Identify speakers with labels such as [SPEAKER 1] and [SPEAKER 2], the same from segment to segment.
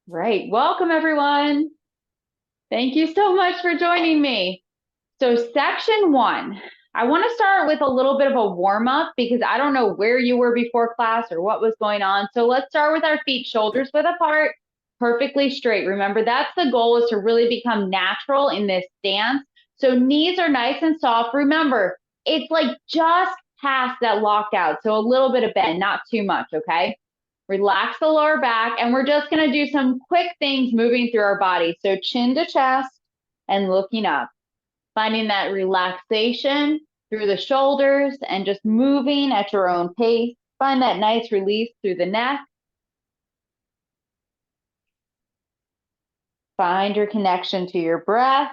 [SPEAKER 1] Right. Welcome, everyone. Thank you so much for joining me. So section one, I want to start with a little bit of a warm up because I don't know where you were before class or what was going on. So let's start with our feet, shoulders width apart, perfectly straight. Remember, that's the goal, is to really become natural in this stance. So knees are nice and soft. Remember, it's like just past that lockout. So a little bit of bend, not too much, okay? Relax the lower back, and we're just going to do some quick things moving through our body. So chin to chest and looking up, finding that relaxation through the shoulders and just moving at your own pace. Find that nice release through the neck. Find your connection to your breath.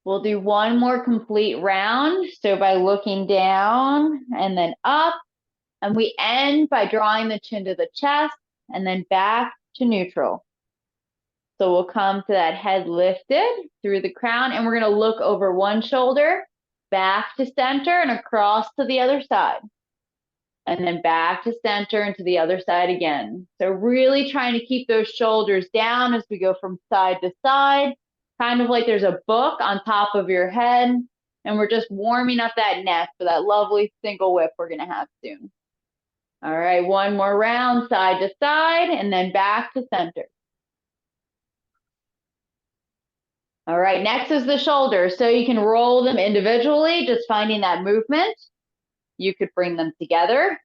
[SPEAKER 1] We'll do one more complete round. So by looking down and then up, and we end by drawing the chin to the chest and then back to neutral. So we'll come to that head lifted through the crown, and we're going to look over one shoulder, back to center and across to the other side. And then back to center and to the other side again. So really trying to keep those shoulders down as we go from side to side, kind of like there's a book on top of your head. And we're just warming up that neck for that lovely single whip we're going to have soon. All right, one more round, side to side, and then back to center. All right, next is the shoulders. So you can roll them individually, just finding that movement. You could bring them together,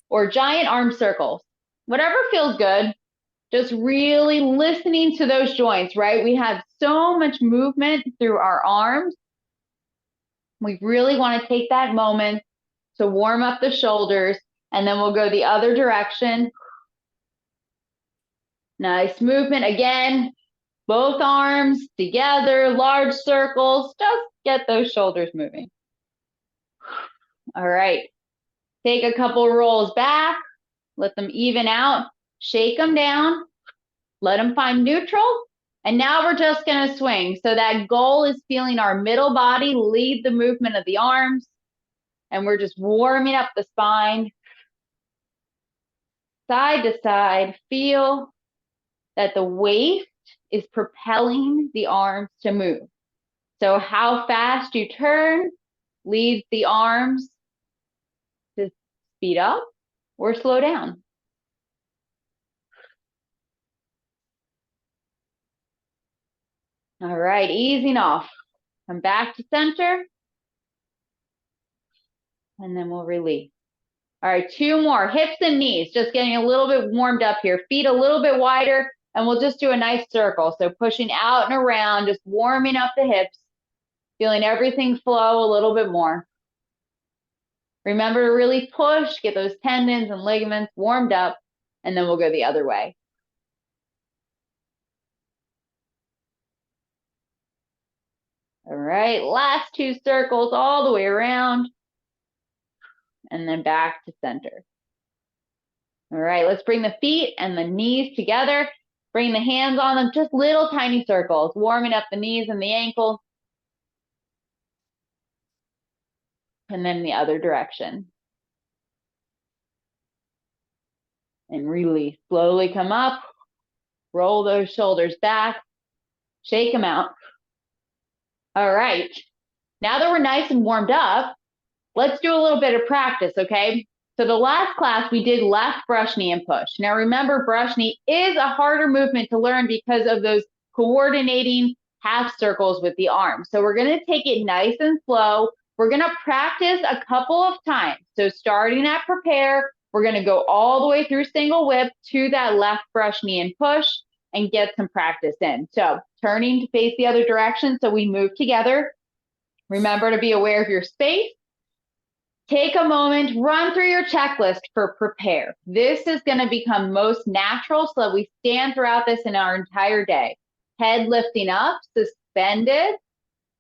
[SPEAKER 1] or giant arm circles, whatever feels good. Just really listening to those joints, right? We have so much movement through our arms. We really want to take that moment to warm up the shoulders, and then we'll go the other direction. Nice movement again. Both arms together, large circles. Just get those shoulders moving. All right. Take a couple rolls back. Let them even out. Shake them down. Let them find neutral. And now we're just going to swing. So that goal is feeling our middle body lead the movement of the arms. And we're just warming up the spine. Side to side. Feel that the waist is propelling the arms to move. So how fast you turn leads the arms to speed up or slow down. All right, easing off. Come back to center. And then we'll release. All right, two more. Hips and knees, just getting a little bit warmed up here. Feet a little bit wider, and we'll just do a nice circle. So pushing out and around, just warming up the hips, feeling everything flow a little bit more. Remember to really push, get those tendons and ligaments warmed up, and then we'll go the other way. All right, last two circles all the way around, and then back to center. All right, let's bring the feet and the knees together. Bring the hands on them, just little tiny circles, warming up the knees and the ankles. And then the other direction. And release. Slowly come up, roll those shoulders back, shake them out. All right, now that we're nice and warmed up, let's do a little bit of practice, okay? So the last class we did left brush knee and push. Now remember, brush knee is a harder movement to learn because of those coordinating half circles with the arms. So we're gonna take it nice and slow. We're gonna practice a couple of times. So starting at prepare, we're gonna go all the way through single whip to that left brush knee and push and get some practice in. So turning to face the other direction so we move together. Remember to be aware of your space. Take a moment, run through your checklist for prepare. This is going to become most natural so that we stand throughout this in our entire day. Head lifting up, suspended,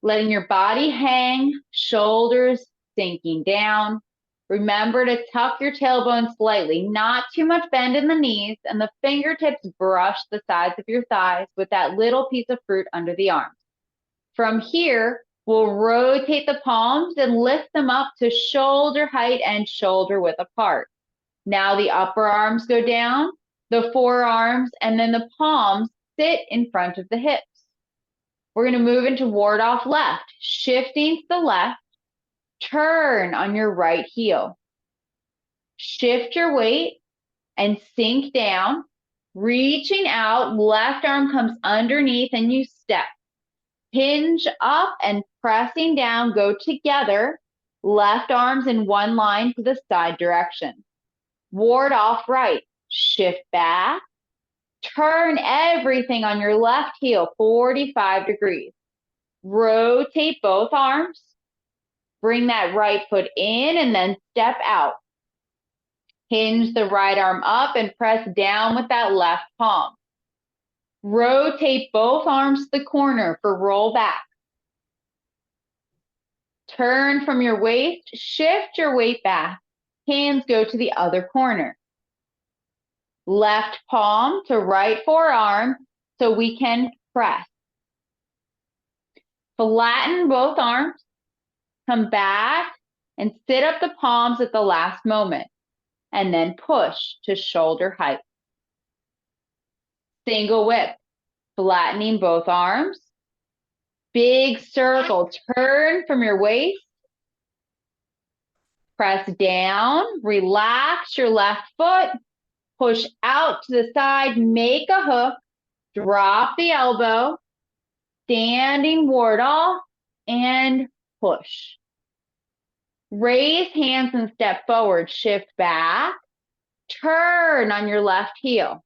[SPEAKER 1] letting your body hang, shoulders sinking down. Remember to tuck your tailbone slightly, not too much bend in the knees, and the fingertips brush the sides of your thighs with that little piece of fruit under the arms. From here, we'll rotate the palms and lift them up to shoulder height and shoulder width apart. Now the upper arms go down, the forearms, and then the palms sit in front of the hips. We're going to move into ward off left, shifting to the left, turn on your right heel. Shift your weight and sink down, reaching out, left arm comes underneath and you step. Hinge up and pressing down, go together, left arms in one line to the side direction. Ward off right, shift back, turn everything on your left heel 45 degrees. Rotate both arms, bring that right foot in and then step out. Hinge the right arm up and press down with that left palm. Rotate both arms to the corner for roll back. Turn from your waist, shift your weight back. Hands go to the other corner. Left palm to right forearm so we can press. Flatten both arms. Come back and sit up the palms at the last moment. And then push to shoulder height. Single whip, flattening both arms. Big circle, turn from your waist. Press down, relax your left foot. Push out to the side, make a hook. Drop the elbow. Standing ward off and push. Raise hands and step forward, shift back, turn on your left heel.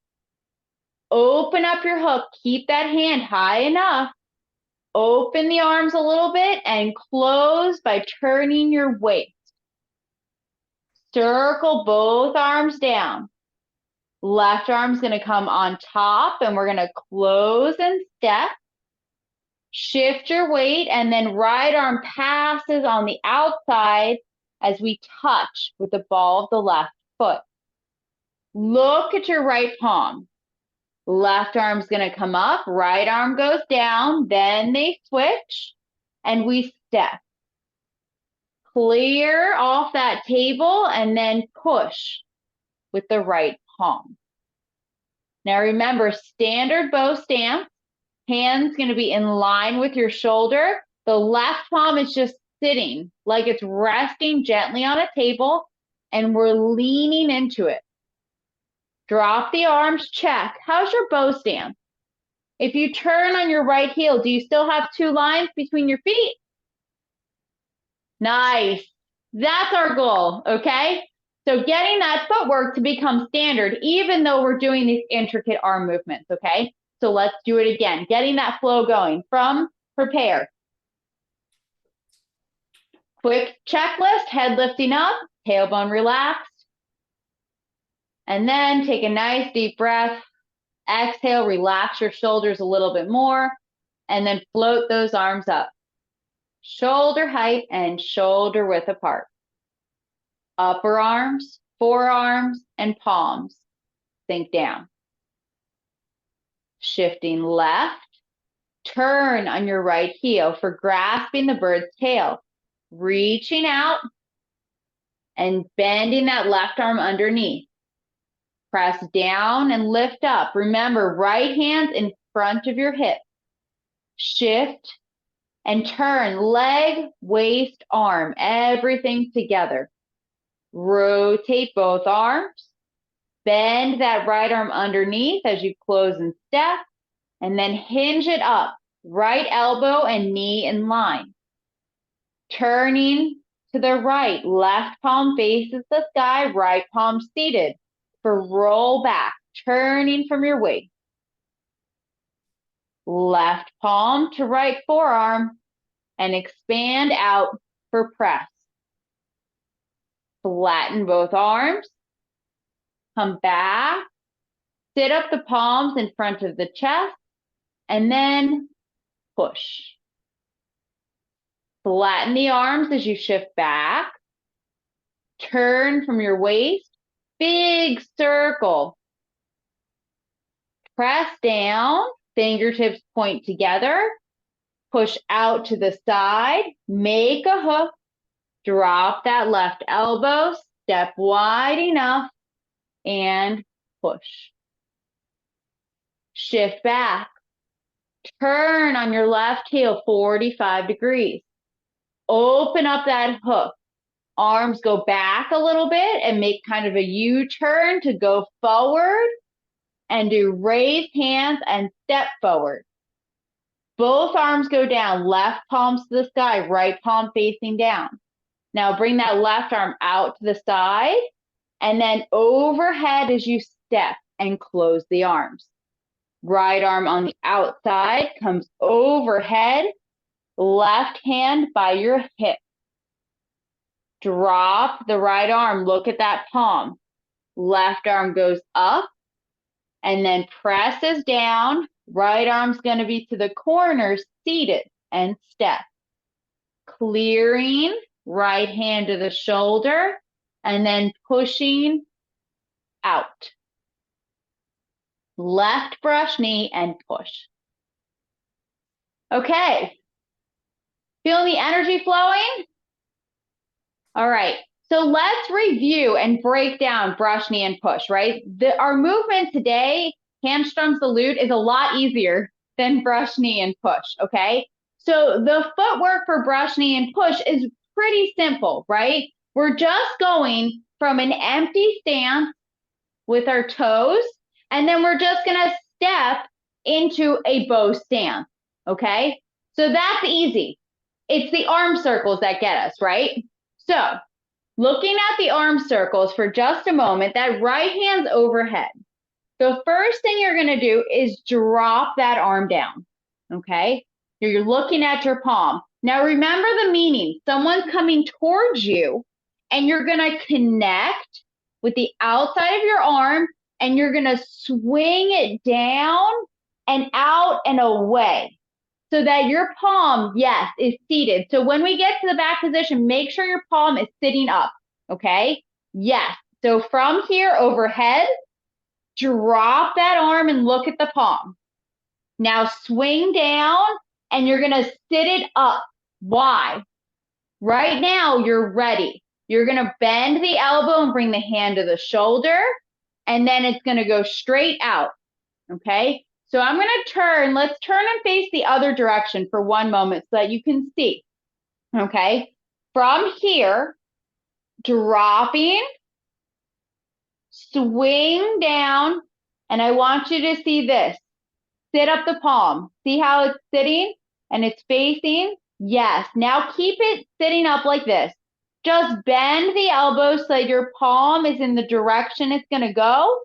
[SPEAKER 1] Open up your hook, keep that hand high enough. Open the arms a little bit and close by turning your waist. Circle both arms down. Left arm's gonna come on top and we're gonna close and step. Shift your weight and then right arm passes on the outside as we touch with the ball of the left foot. Look at your right palm. Left arm's gonna come up, right arm goes down, then they switch and we step. Clear off that table and then push with the right palm. Now remember, standard bow stance. Hand's going to be in line with your shoulder. The left palm is just sitting like it's resting gently on a table and we're leaning into it. Drop the arms, check. How's your bow stance? If you turn on your right heel, do you still have two lines between your feet? Nice. That's our goal, okay? So getting that footwork to become standard, even though we're doing these intricate arm movements, okay? So let's do it again. Getting that flow going from prepare. Quick checklist, head lifting up, tailbone relaxed. And then take a nice deep breath. Exhale, relax your shoulders a little bit more. And then float those arms up. Shoulder height and shoulder width apart. Upper arms, forearms, and palms sink down. Shifting left, turn on your right heel for grasping the bird's tail. Reaching out and bending that left arm underneath. Press down and lift up. Remember, right hand in front of your hip. Shift and turn leg, waist, arm, everything together. Rotate both arms. Bend that right arm underneath as you close and step, and then hinge it up. Right elbow and knee in line. Turning to the right, left palm faces the sky, right palm seated. For roll back, turning from your waist. Left palm to right forearm, and expand out for press. Flatten both arms. Come back, sit up the palms in front of the chest, and then push. Flatten the arms as you shift back. Turn from your waist, big circle. Press down, fingertips point together. Push out to the side, make a hook. Drop that left elbow, step wide enough, and push. shift back, turn on your left heel 45 degrees. Open up that hook. Arms go back a little bit and make kind of a U-turn to go forward and do raised hands and step forward. Both arms go down, left palms to the sky, right palm facing down. Now bring that left arm out to the side and then overhead as you step and close the arms. Right arm on the outside comes overhead, left hand by your hip. Drop the right arm, look at that palm. Left arm goes up and then presses down. Right arm's going to be to the corners, seated, and step. Clearing, right hand to the shoulder, and then pushing out. Left brush knee and push. Okay. Feeling the energy flowing? All right. So let's review and break down brush knee and push, right? Our movement today, hamstrung the lute, is a lot easier than brush knee and push, okay? So the footwork for brush knee and push is pretty simple, right? We're just going from an empty stance with our toes, and then we're just gonna step into a bow stance, okay? So that's easy. It's the arm circles that get us, right? So looking at the arm circles for just a moment, that right hand's overhead. The first thing you're gonna do is drop that arm down, okay? You're looking at your palm. Now remember the meaning. Someone's coming towards you and you're gonna connect with the outside of your arm and you're gonna swing it down and out and away so that your palm, yes, is seated. So when we get to the back position, make sure your palm is sitting up, okay? Yes, so from here overhead, drop that arm and look at the palm. Now swing down and you're gonna sit it up. Why? Right now, you're ready. You're gonna bend the elbow and bring the hand to the shoulder, and then it's gonna go straight out, okay? So I'm gonna turn, let's turn and face the other direction for one moment so that you can see, okay? From here, dropping, swing down, and I want you to see this. Sit up the palm. See how it's sitting and it's facing? Yes. Now keep it sitting up like this. Just bend the elbow so that your palm is in the direction it's going to go.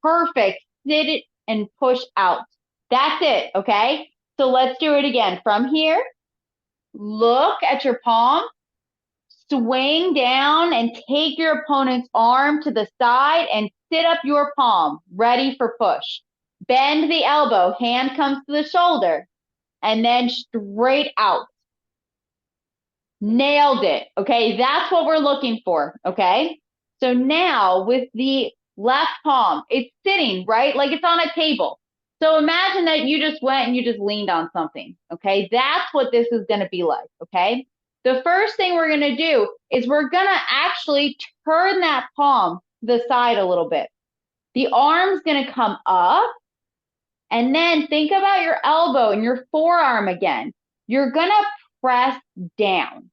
[SPEAKER 1] Perfect. Sit it and push out. That's it, okay? So let's do it again. From here, look at your palm, swing down and take your opponent's arm to the side and sit up your palm, ready for push. Bend the elbow, hand comes to the shoulder, and then straight out. Nailed it, okay? That's what we're looking for, okay? So now with the left palm, it's sitting, right? Like it's on a table. So imagine that you just went and you just leaned on something, okay? That's what this is gonna be like, okay? The first thing we're gonna do is we're gonna actually turn that palm to the side a little bit. The arm's gonna come up, and then think about your elbow and your forearm again. You're gonna press down,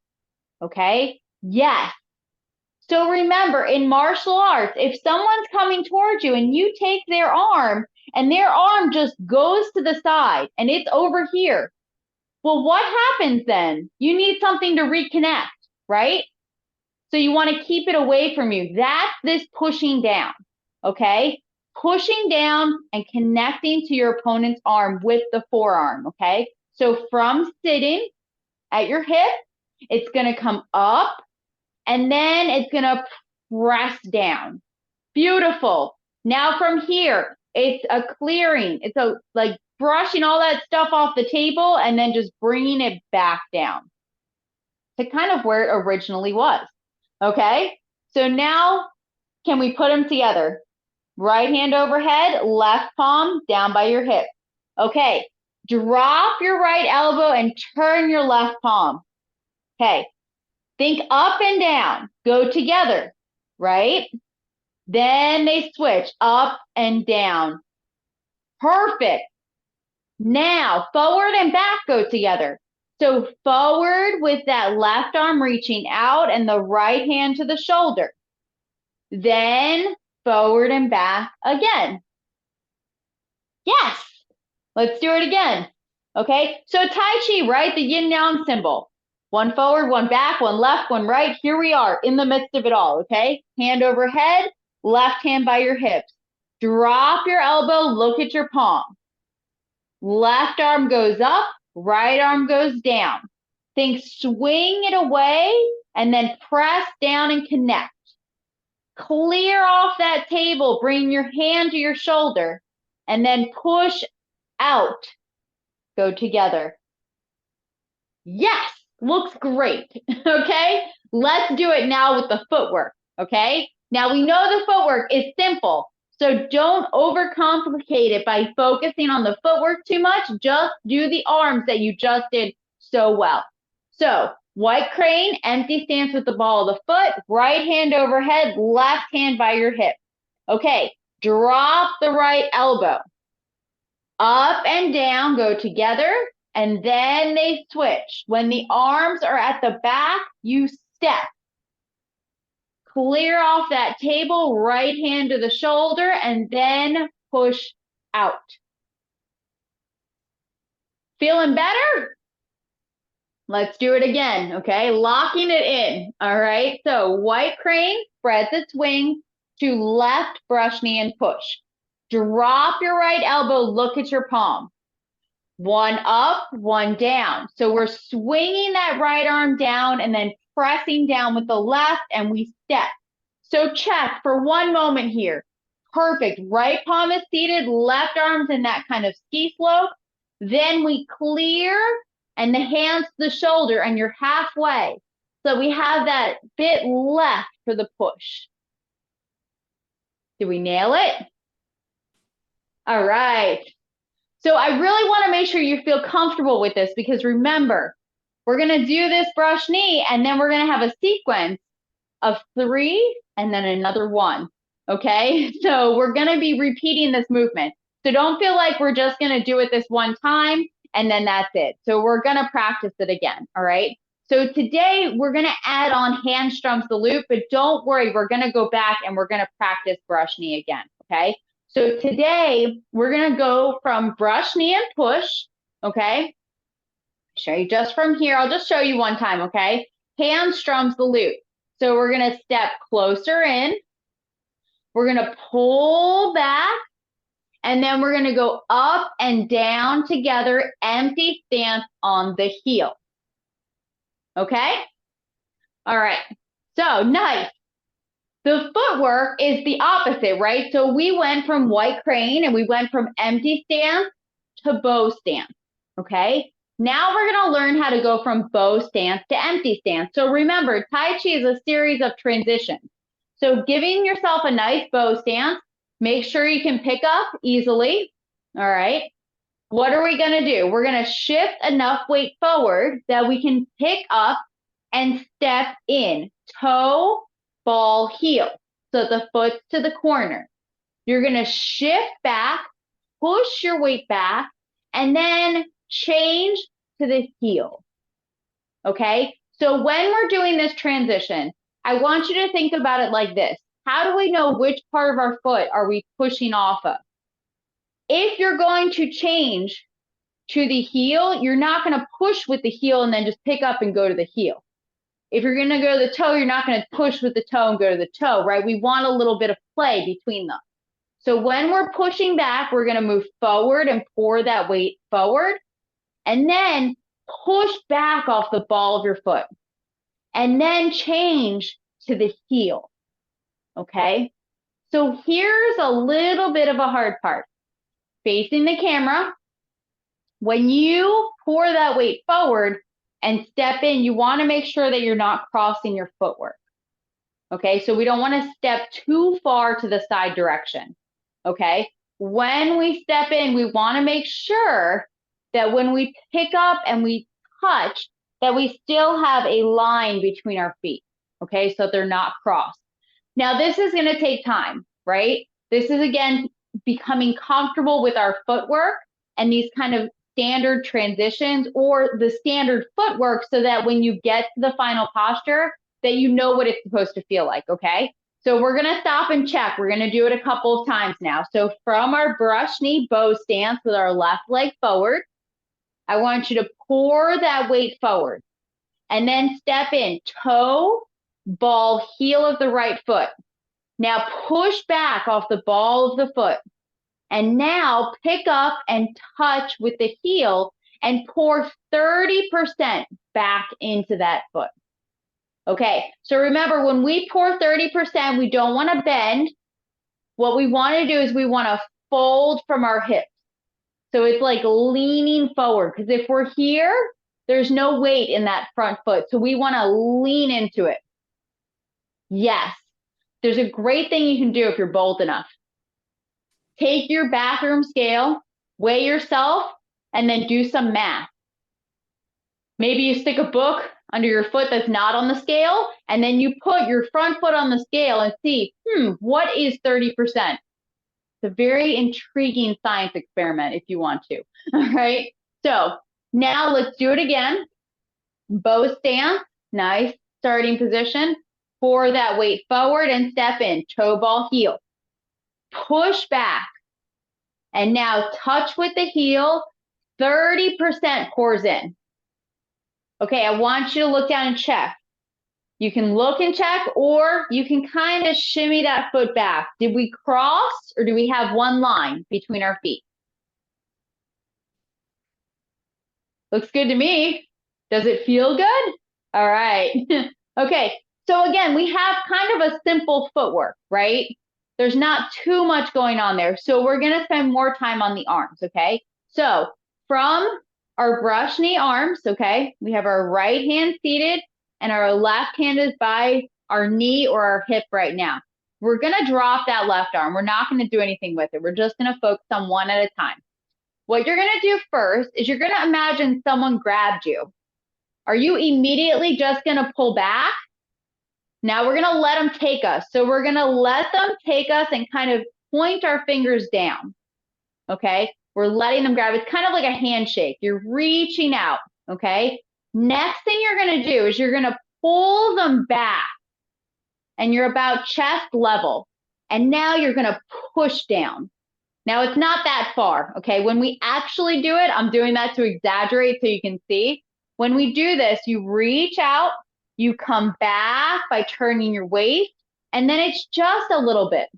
[SPEAKER 1] okay? Yes. So remember, in martial arts, if someone's coming towards you and you take their arm and their arm just goes to the side and it's over here, well, what happens then? You need something to reconnect, right? So you want to keep it away from you. That's this pushing down, okay? Pushing down and connecting to your opponent's arm with the forearm, okay? So from sitting at your hip, it's going to come up and then it's going to press down. Beautiful. Now from here, it's a clearing. It's a like brushing all that stuff off the table and then just bringing it back down to kind of where it originally was. Okay? So now can we put them together? Right hand overhead, left palm down by your hip. Okay. Drop your right elbow and turn your left palm. Okay. Think up and down. Go together, right? Then they switch up and down. Perfect. Now, forward and back go together. So forward with that left arm reaching out and the right hand to the shoulder. Then forward and back again. Yes. Let's do it again. Okay, so Tai Chi, right? The yin yang symbol. One forward, one back, one left, one right. Here we are in the midst of it all, okay? Hand over head, left hand by your hips. Drop your elbow, look at your palm. Left arm goes up, right arm goes down. Think swing it away and then press down and connect. Clear off that table, bring your hand to your shoulder, and then push out. Go together. Yes, looks great. Okay, let's do it now with the footwork. Okay, now we know the footwork is simple, so don't overcomplicate it by focusing on the footwork too much. Just do the arms that you just did so well. So white crane, empty stance with the ball of the foot, right hand overhead, left hand by your hip. Okay, drop the right elbow. Up and down, go together, and then they switch. When the arms are at the back, you step. Clear off that table, right hand to the shoulder, and then push out. Feeling better? Let's do it again, okay? Locking it in, all right? So white crane, spreads its wings to left, brush knee, and push. Drop your right elbow, look at your palm. One up, one down. So we're swinging that right arm down and then pressing down with the left, and we step. So check for one moment here. Perfect. Right palm is seated, left arm's in that kind of ski slope. Then we clear and the hands to the shoulder and you're halfway. So we have that bit left for the push. Did we nail it? All right. So I really want to make sure you feel comfortable with this because remember, we're going to do this brush knee and then we're going to have a sequence of 3 and then another 1. Okay, so we're going to be repeating this movement. So don't feel like we're just going to do it this one time and then that's it. So we're going to practice it again. All right. So today we're going to add on hand strums the Lute, but don't worry, we're going to go back and we're going to practice brush knee again. Okay. So today we're going to go from brush knee and push. Okay. Show you just from here. I'll just show you one time. Okay. Hand strums the Lute. So we're going to step closer in. We're going to pull back. And then we're going to go up and down together, empty stance on the heel. Okay? All right. So nice. The footwork is the opposite, right? So we went from white crane and we went from empty stance to bow stance. Okay? Now we're going to learn how to go from bow stance to empty stance. So remember, Tai Chi is a series of transitions. So giving yourself a nice bow stance, make sure you can pick up easily. All right. What are we going to do? We're going to shift enough weight forward that we can pick up and step in. Toe, ball, heel. So the foot's to the corner. You're going to shift back, push your weight back, and then change to the heel. Okay. So when we're doing this transition, I want you to think about it like this. How do we know which part of our foot are we pushing off of? If you're going to change to the heel, you're not going to push with the heel and then just pick up and go to the heel. If you're going to go to the toe, you're not going to push with the toe and go to the toe, right? We want a little bit of play between them. So when we're pushing back, we're going to move forward and pour that weight forward and then push back off the ball of your foot and then change to the heel. Okay, so here's a little bit of a hard part. Facing the camera, when you pour that weight forward and step in, you want to make sure that you're not crossing your footwork. Okay, so we don't want to step too far to the side direction. Okay, when we step in, we want to make sure that when we pick up and we touch, that we still have a line between our feet. Okay, so they're not crossed. Now, this is going to take time, right? This is, again, becoming comfortable with our footwork and these kind of standard transitions or the standard footwork so that when you get to the final posture, that you know what it's supposed to feel like, okay? So we're gonna stop and check. We're gonna do it a couple of times now. So from our brush knee bow stance with our left leg forward, I want you to pour that weight forward and then step in, toe, ball, heel of the right foot. Now push back off the ball of the foot. And now pick up and touch with the heel and pour 30% back into that foot. Okay, so remember when we pour 30%, we don't want to bend. What we want to do is we want to fold from our hips. So it's like leaning forward, because if we're here, there's no weight in that front foot. So we want to lean into it. Yes, there's a great thing you can do if you're bold enough. Take your bathroom scale, weigh yourself, and then do some math. Maybe you stick a book under your foot that's not on the scale, and then you put your front foot on the scale and see, what is 30%? It's a very intriguing science experiment if you want to, all right? So now let's do it again. Bow stance, nice starting position. Pour that weight forward and step in, toe ball heel. Push back. And now touch with the heel, 30% pours in. Okay, I want you to look down and check. You can look and check, or you can kind of shimmy that foot back. Did we cross, or do we have one line between our feet? Looks good to me. Does it feel good? All right. Okay, so again, we have kind of a simple footwork, right? There's not too much going on there. So we're going to spend more time on the arms, okay? So from our brush knee arms, okay, we have our right hand seated and our left hand is by our knee or our hip right now. We're going to drop that left arm. We're not going to do anything with it. We're just going to focus on one at a time. What you're going to do first is you're going to imagine someone grabbed you. Are you immediately just going to pull back? Now we're going to let them take us. So we're going to let them take us and kind of point our fingers down. Okay? We're letting them grab. It's kind of like a handshake. You're reaching out. Okay? Next thing you're going to do is you're going to pull them back. And you're about chest level. And now you're going to push down. Now it's not that far. Okay? When we actually do it, I'm doing that to exaggerate so you can see. When we do this, you reach out. You come back by turning your waist, and then it's just a little bit,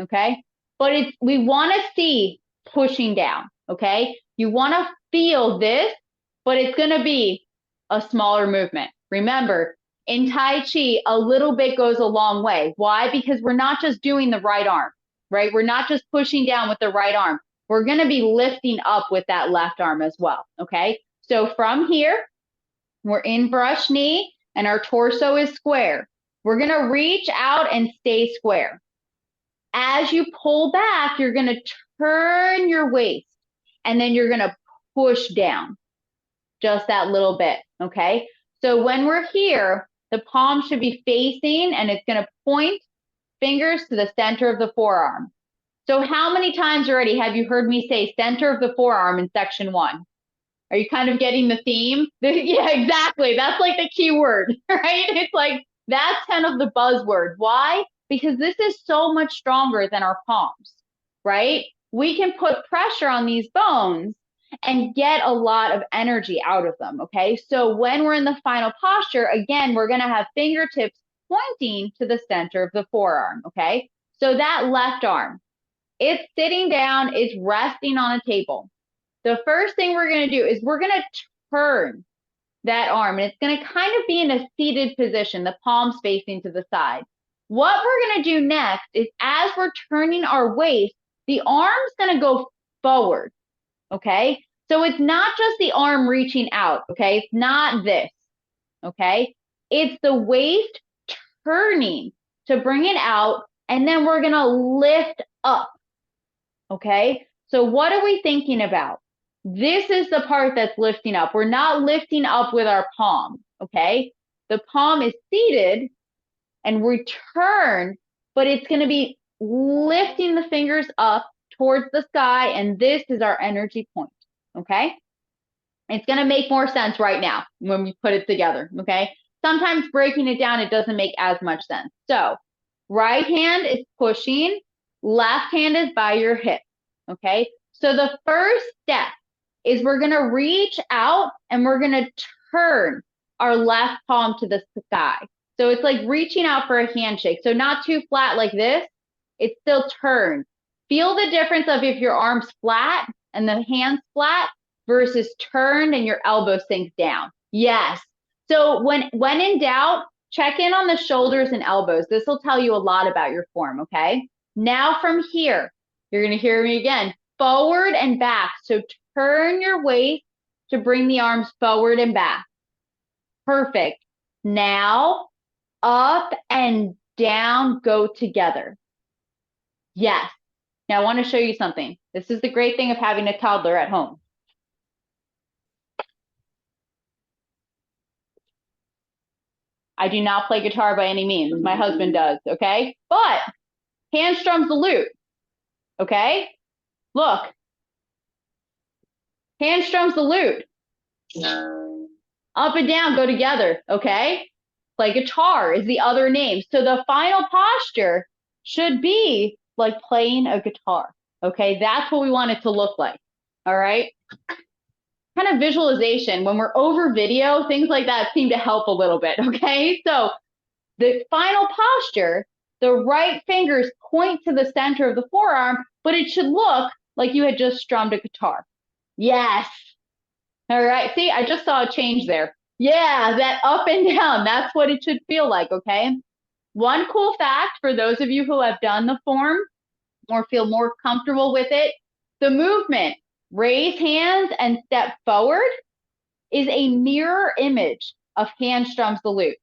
[SPEAKER 1] okay? But we want to see pushing down, okay? You want to feel this, but it's going to be a smaller movement. Remember, in Tai Chi, a little bit goes a long way. Why? Because we're not just doing the right arm, right? We're not just pushing down with the right arm. We're going to be lifting up with that left arm as well, okay? So from here, we're in brush knee, and our torso is square. We're going to reach out and stay square. As you pull back, you're going to turn your waist, and then you're going to push down just that little bit, okay? So when we're here, the palm should be facing, and it's going to point fingers to the center of the forearm. So how many times already have you heard me say center of the forearm in section 1? Are you kind of getting the theme? Yeah, exactly. That's like the key word, right? It's like, that's kind of the buzzword. Why? Because this is so much stronger than our palms, right? We can put pressure on these bones and get a lot of energy out of them, okay? So when we're in the final posture, again, we're going to have fingertips pointing to the center of the forearm, okay? So that left arm, it's sitting down, it's resting on a table. The first thing we're going to do is we're going to turn that arm, and it's going to kind of be in a seated position, the palms facing to the side. What we're going to do next is as we're turning our waist, the arm's going to go forward, okay? So it's not just the arm reaching out, okay? It's not this, okay? It's the waist turning to bring it out, and then we're going to lift up, okay? So what are we thinking about? This is the part that's lifting up. We're not lifting up with our palm, okay? The palm is seated and we turn, but it's going to be lifting the fingers up towards the sky, and this is our energy point, okay? It's going to make more sense right now when we put it together, okay? Sometimes breaking it down, it doesn't make as much sense. So right hand is pushing, left hand is by your hip, okay? So the first step is we're going to reach out and we're going to turn our left palm to the sky. So it's like reaching out for a handshake. So not too flat like this, it's still turned. Feel the difference of if your arm's flat and the hand's flat versus turned and your elbow sinks down. Yes. So when in doubt, check in on the shoulders and elbows. This will tell you a lot about your form, okay? Now from here, you're going to hear me again, forward and back. So turn your waist to bring the arms forward and back. Perfect. Now up and down go together. Yes. Now I want to show you something. This is the great thing of having a toddler at home. I do not play guitar by any means. My husband does, okay? But hand strums the lute, okay? Look. Hand strums the lute. Up and down go together, okay? Play guitar is the other name. So the final posture should be like playing a guitar, okay? That's what we want it to look like, all right? Kind of visualization, when we're over video, things like that seem to help a little bit, okay? So the final posture, the right fingers point to the center of the forearm, but it should look like you had just strummed a guitar. Yes. All right. See, I just saw a change there. Yeah, that up and down, that's what it should feel like, okay? One cool fact for those of you who have done the form or feel more comfortable with it, the movement, raise hands and step forward, is a mirror image of hand strums the lute.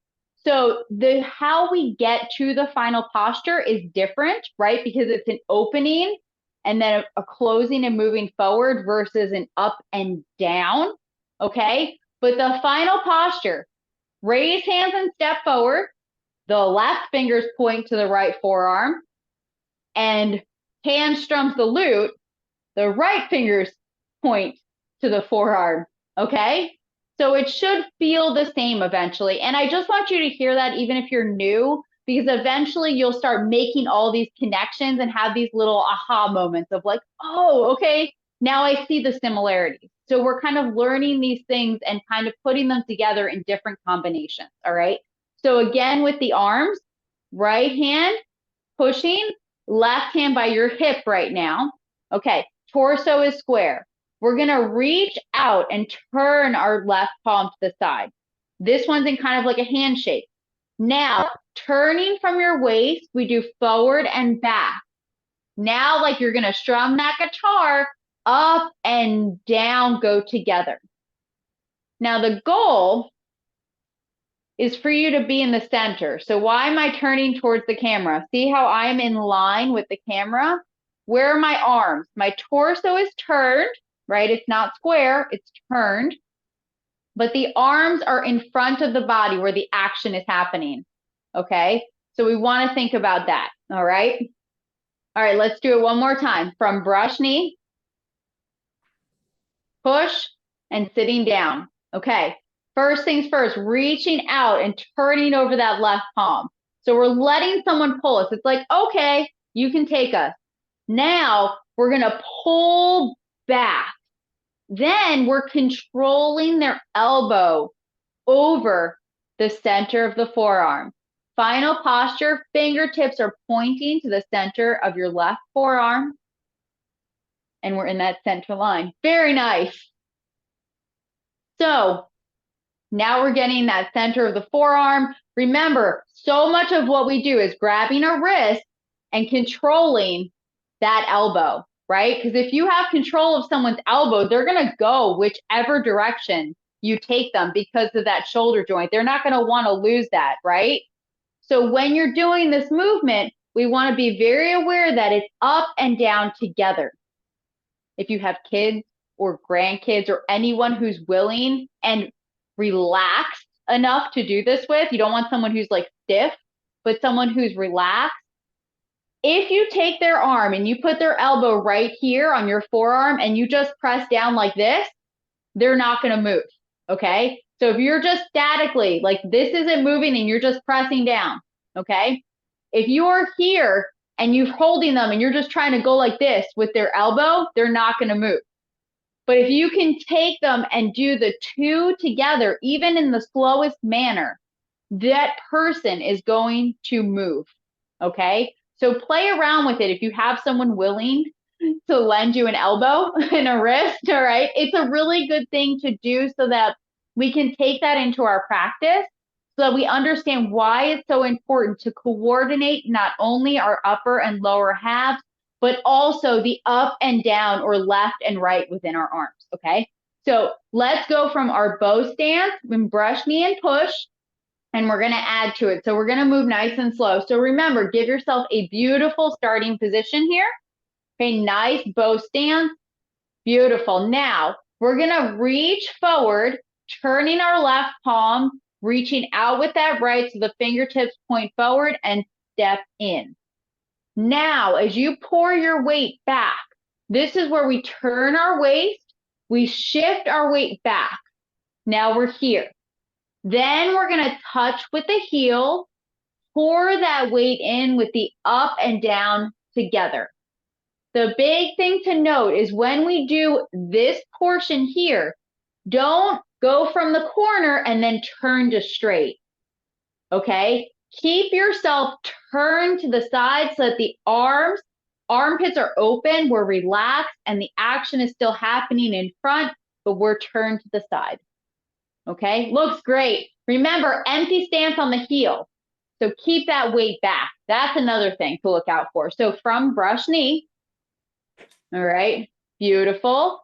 [SPEAKER 1] So how we get to the final posture is different, right? Because it's an opening and then a closing and moving forward versus an up and down, okay? But the final posture, raise hands and step forward. The left fingers point to the right forearm, and hand strums the lute. The right fingers point to the forearm, okay? So it should feel the same eventually. And I just want you to hear that even if you're new, because eventually you'll start making all these connections and have these little aha moments of like, oh, okay, now I see the similarities. So we're kind of learning these things and kind of putting them together in different combinations, all right? So again, with the arms, right hand pushing, left hand by your hip right now. Okay, torso is square. We're gonna reach out and turn our left palm to the side. This one's in kind of like a handshake. Now, turning from your waist, we do forward and back. Now, like you're gonna strum that guitar, up and down go together. Now, the goal is for you to be in the center. So why am I turning towards the camera? See how I'm in line with the camera? Where are my arms? My torso is turned, right? It's not square, it's turned. But the arms are in front of the body where the action is happening, okay? So we want to think about that, all right? All right, let's do it one more time. From brush knee, push, and sitting down, okay? First things first, reaching out and turning over that left palm. So we're letting someone pull us. It's like, okay, you can take us. Now we're gonna pull back. Then we're controlling their elbow over the center of the forearm. Final posture, fingertips are pointing to the center of your left forearm. And we're in that center line. Very nice. So now we're getting that center of the forearm. Remember, so much of what we do is grabbing a wrist and controlling that elbow, right? Because if you have control of someone's elbow, they're going to go whichever direction you take them because of that shoulder joint. They're not going to want to lose that, right? So when you're doing this movement, we want to be very aware that it's up and down together. If you have kids or grandkids or anyone who's willing and relaxed enough to do this with, you don't want someone who's like stiff, but someone who's relaxed, If you take their arm and you put their elbow right here on your forearm and you just press down like this, they're not going to move. Okay. So if you're just statically, like this isn't moving and you're just pressing down. Okay. If you're here and you're holding them and you're just trying to go like this with their elbow, they're not going to move. But if you can take them and do the two together, even in the slowest manner, that person is going to move. Okay. So play around with it. If you have someone willing to lend you an elbow and a wrist, all right, it's a really good thing to do so that we can take that into our practice so that we understand why it's so important to coordinate not only our upper and lower halves, but also the up and down or left and right within our arms, okay? So let's go from our bow stance and brush knee and push, and we're gonna add to it. So we're gonna move nice and slow. So remember, give yourself a beautiful starting position here. Okay, nice bow stance. Beautiful. Now we're gonna reach forward, turning our left palm, reaching out with that right so the fingertips point forward and step in. Now, as you pour your weight back, this is where we turn our waist, we shift our weight back. Now we're here. Then we're gonna touch with the heel, pour that weight in with the up and down together. The big thing to note is when we do this portion here, don't go from the corner and then turn to straight, okay? Keep yourself turned to the side so that the armpits are open, we're relaxed, and the action is still happening in front, but we're turned to the side, okay? Looks great. Remember, empty stance on the heel. So keep that weight back. That's another thing to look out for. So from brush knee, all right, beautiful.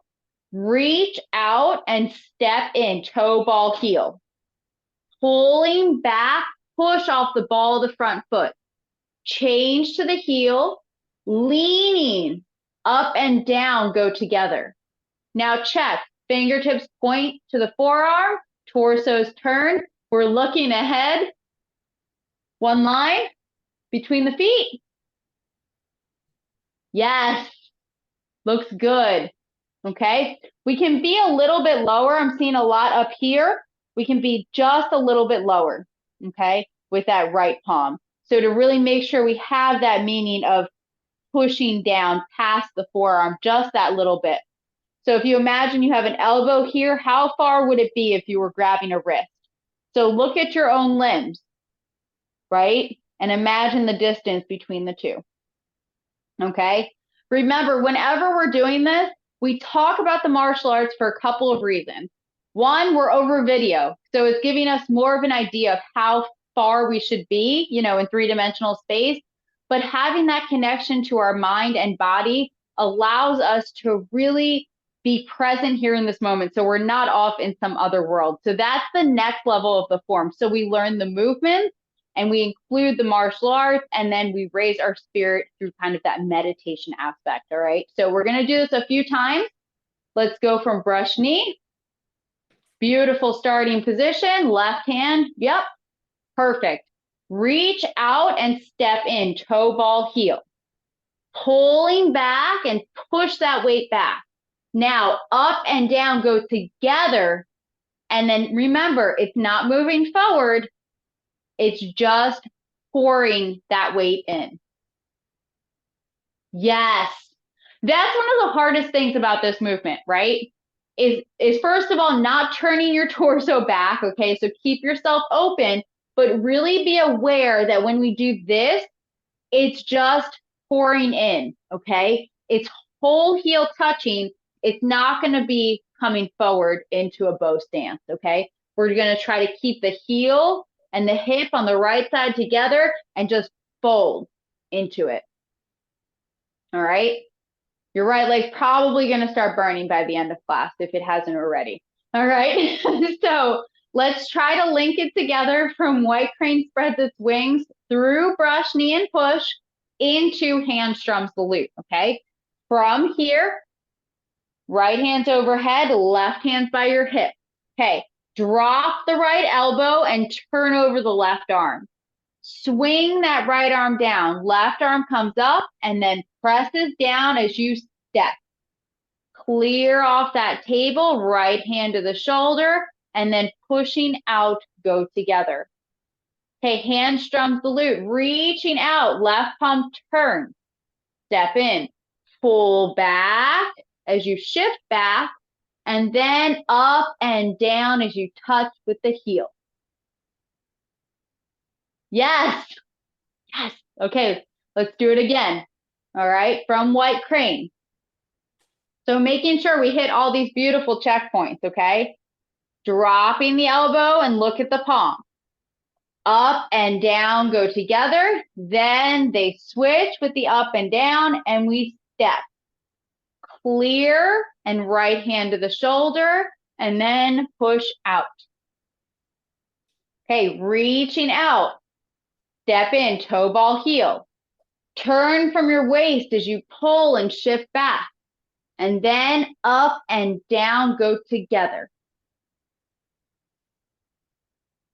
[SPEAKER 1] Reach out and step in, toe, ball, heel. Pulling back, push off the ball of the front foot. Change to the heel, leaning up and down go together. Now check, fingertips point to the forearm, torso's turned. We're looking ahead. One line between the feet. Yes. Looks good, okay? We can be a little bit lower. I'm seeing a lot up here. We can be just a little bit lower, okay, with that right palm. So to really make sure we have that meaning of pushing down past the forearm, just that little bit. So if you imagine you have an elbow here, how far would it be if you were grabbing a wrist? So look at your own limbs, right? And imagine the distance between the two, okay? Remember, whenever we're doing this, we talk about the martial arts for a couple of reasons. One, we're over video, so it's giving us more of an idea of how far we should be, you know, in three-dimensional space. But having that connection to our mind and body allows us to really be present here in this moment, so we're not off in some other world. So that's the next level of the form. So we learn the movements, and we include the martial arts, and then we raise our spirit through kind of that meditation aspect, all right? So we're gonna do this a few times. Let's go from brush knee. Beautiful starting position, left hand, yep, perfect. Reach out and step in, toe, ball, heel. Pulling back and push that weight back. Now, up and down go together, and then remember, it's not moving forward, it's just pouring that weight in. Yes. That's one of the hardest things about this movement, right? Is first of all, not turning your torso back, okay? So keep yourself open, but really be aware that when we do this, it's just pouring in, okay? It's whole heel touching. It's not gonna be coming forward into a bow stance, okay? We're gonna try to keep the heel and the hip on the right side together and just fold into it. All right. Your right leg's probably going to start burning by the end of class if it hasn't already. All right. So let's try to link it together from white crane spreads its wings through brush, knee, and push into hand strums the lute. Okay. From here, right hand's overhead, left hand's by your hip. Okay. Drop the right elbow and turn over the left arm. Swing that right arm down. Left arm comes up and then presses down as you step. Clear off that table, right hand to the shoulder, and then pushing out, go together. Okay, hand strums the lute, reaching out, left palm turn. Step in, pull back as you shift back, and then up and down as you touch with the heel. Yes, yes. Okay, let's do it again. All right, from white crane. So making sure we hit all these beautiful checkpoints, okay? Dropping the elbow and look at the palm. Up and down go together. Then they switch with the up and down and we step. Clear and right hand to the shoulder and then push out. Okay, reaching out. Step in, toe ball heel. Turn from your waist as you pull and shift back. And then up and down go together.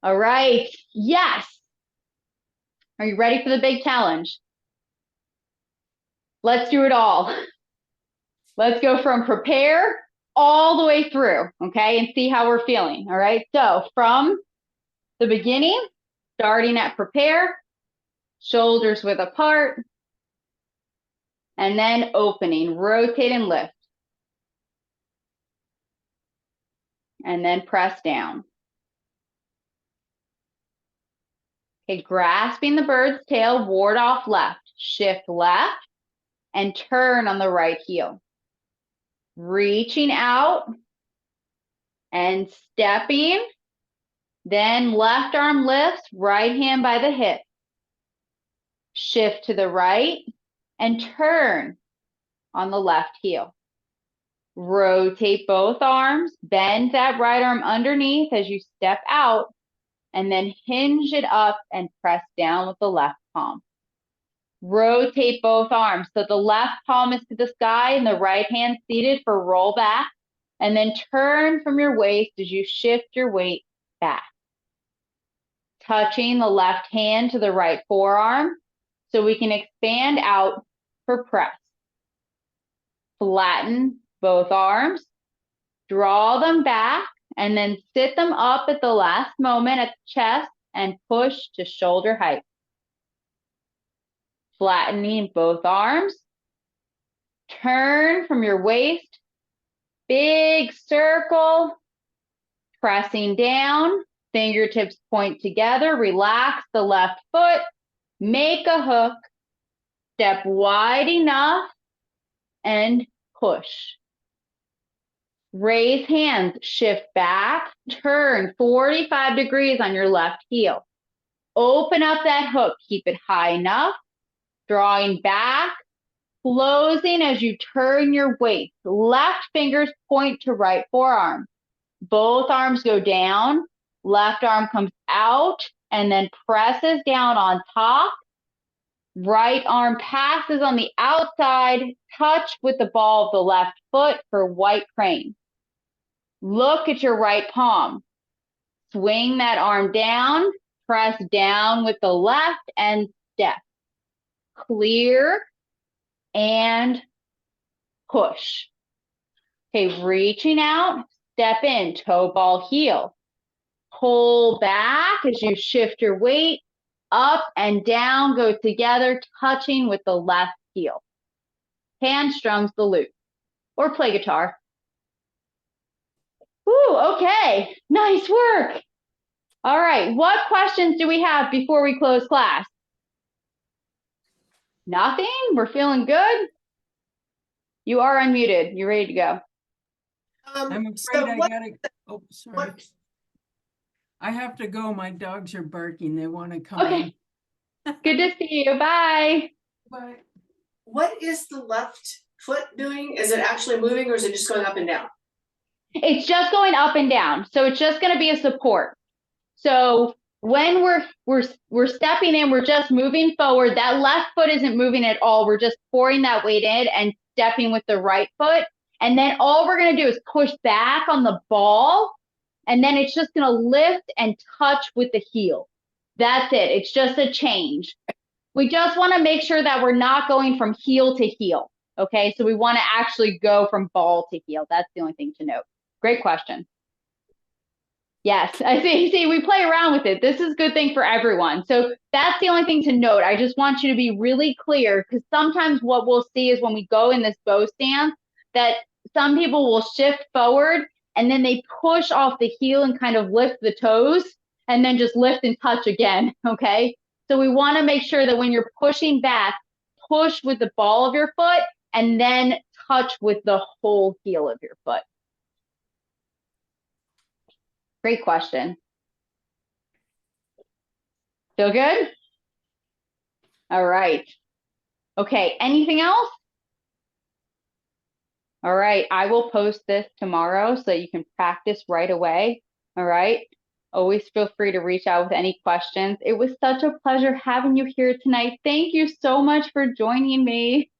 [SPEAKER 1] All right, yes. Are you ready for the big challenge? Let's do it all. Let's go from prepare all the way through, okay, and see how we're feeling, all right? So from the beginning, starting at prepare, shoulders width apart, and then opening, rotate and lift. And then press down. Okay, grasping the bird's tail, ward off left, shift left, and turn on the right heel. Reaching out and stepping, then left arm lifts, right hand by the hip. Shift to the right and turn on the left heel. Rotate both arms, bend that right arm underneath as you step out, and then hinge it up and press down with the left palm. Rotate both arms so the left palm is to the sky and the right hand seated for roll back, and then turn from your waist as you shift your weight back. Touching the left hand to the right forearm so we can expand out for press. Flatten both arms, draw them back, and then sit them up at the last moment at the chest and push to shoulder height. Flattening both arms, turn from your waist, big circle, pressing down, fingertips point together, relax the left foot, make a hook, step wide enough, and push. Raise hands, shift back, turn 45 degrees on your left heel. Open up that hook, keep it high enough, drawing back, closing as you turn your waist. Left fingers point to right forearm. Both arms go down, left arm comes out and then presses down on top. Right arm passes on the outside, touch with the ball of the left foot for white crane. Look at your right palm. Swing that arm down, press down with the left and step. Clear and push. Okay, reaching out, step in, toe ball heel. Pull back as you shift your weight. Up and down go together, touching with the left heel. Hand strums the lute or play guitar. Woo, okay, nice work. All right, what questions do we have before we close class? Nothing? We're feeling good? You are unmuted. You're ready to go.
[SPEAKER 2] I'm afraid I gotta, oh, sorry. I have to go. My dogs are barking. They want to come in.
[SPEAKER 1] Good to see you. Bye.
[SPEAKER 2] Bye.
[SPEAKER 3] What is the left foot doing? Is it actually moving or is it just going up and down?
[SPEAKER 1] It's just going up and down. So it's just going to be a support. So when we're stepping in, we're just moving forward. That left foot isn't moving at all. We're just pouring that weight in and stepping with the right foot. And then all we're going to do is push back on the ball. And then it's just going to lift and touch with the heel. That's it. It's just a change. We just want to make sure that we're not going from heel to heel. Okay, so we want to actually go from ball to heel. That's the only thing to note. Great question. Yes, I see, we play around with it. This is a good thing for everyone. So that's the only thing to note. I just want you to be really clear, because sometimes what we'll see is when we go in this bow stance, that some people will shift forward and then they push off the heel and kind of lift the toes and then just lift and touch again, okay? So we want to make sure that when you're pushing back, push with the ball of your foot and then touch with the whole heel of your foot. Great question. Feel good? All right. Okay, anything else? All right, I will post this tomorrow so that you can practice right away. All right. Always feel free to reach out with any questions. It was such a pleasure having you here tonight. Thank you so much for joining me.